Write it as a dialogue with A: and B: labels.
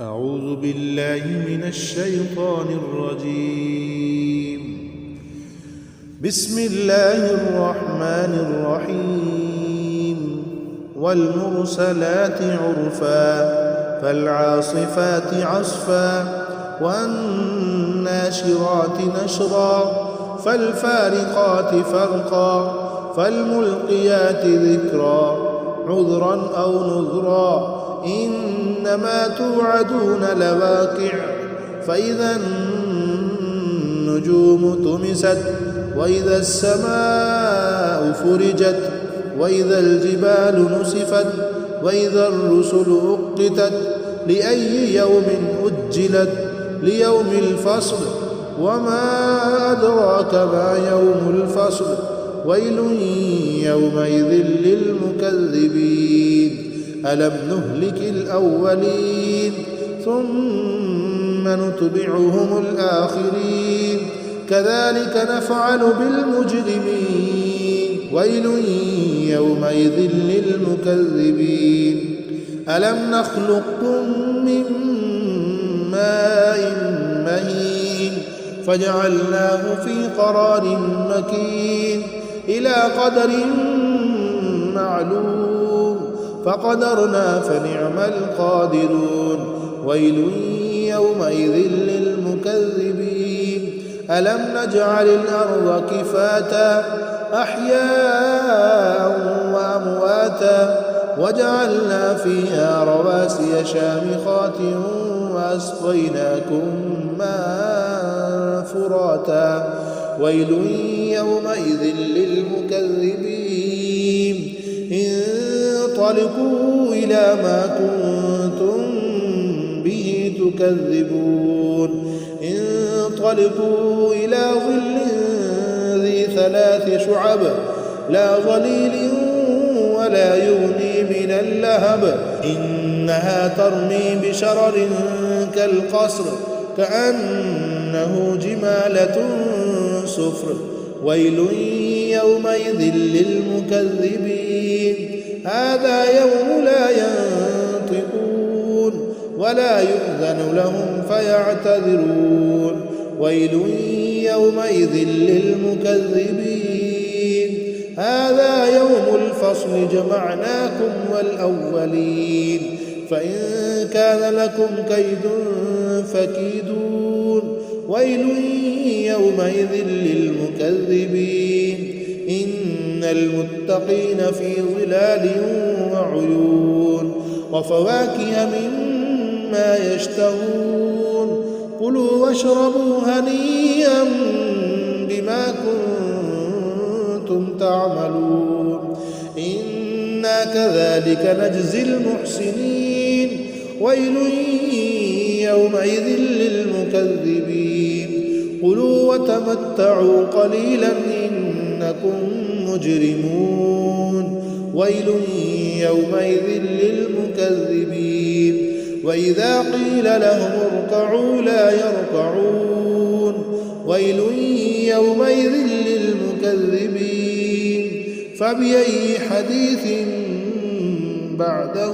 A: أعوذ بالله من الشيطان الرجيم. بسم الله الرحمن الرحيم. والمرسلات عرفا فالعاصفات عصفا والناشرات نشرا فالفارقات فرقا فالملقيات ذكرا عذرا أو نذرا إنما توعدون لواقع. فإذا النجوم طمست وإذا السماء فرجت وإذا الجبال نسفت وإذا الرسل أقتت لأي يوم أجلت ليوم الفصل وما أدراك ما يوم الفصل ويل يومئذ للمكذبين. ألم نهلك الأولين ثم نتبعهم الآخرين كذلك نفعل بالمجرمين. ويل يومئذ للمكذبين. ألم نخلقكم من ماء مهين فجعلناه في قرار مكين إلى قدر معلوم فقدرنا فنعم القادرون. ويل يومئذ للمكذبين. ألم نجعل الأرض كفاتا أحياء وأمواتا وجعلنا فيها رواسي شامخات وأسقيناكم ماء فراتا. ويل يومئذ للمكذبين. انطلقوا إلى ما كنتم به تكذبون. انطلقوا إلى ظل ذي 3 شعب لا ظليل ولا يغني من اللهب إنها ترمي بشرر كالقصر كأنه جمالة صفر. ويل يومئذ للمكذبين. هذا يوم لا ينطقون ولا يؤذن لهم فيعتذرون. ويل يومئذ للمكذبين. هذا يوم الفصل جمعناكم والأولين فإن كان لكم كيد فكيدون. ويل يومئذ للمكذبين. إن المتقين في ظلال وعيون وفواكه مما يشتهون. كلوا واشربوا هنيئا بما كنتم تعملون. إنا كذلك نجزي المحسنين. ويل يومئذ للمكذبين. كلوا وتمتعوا قليلا إنكم مجرمون. ويل يومئذ للمكذبين. وإذا قيل لهم اركعوا لا يركعون. ويل يومئذ للمكذبين. فبأي حديث بعده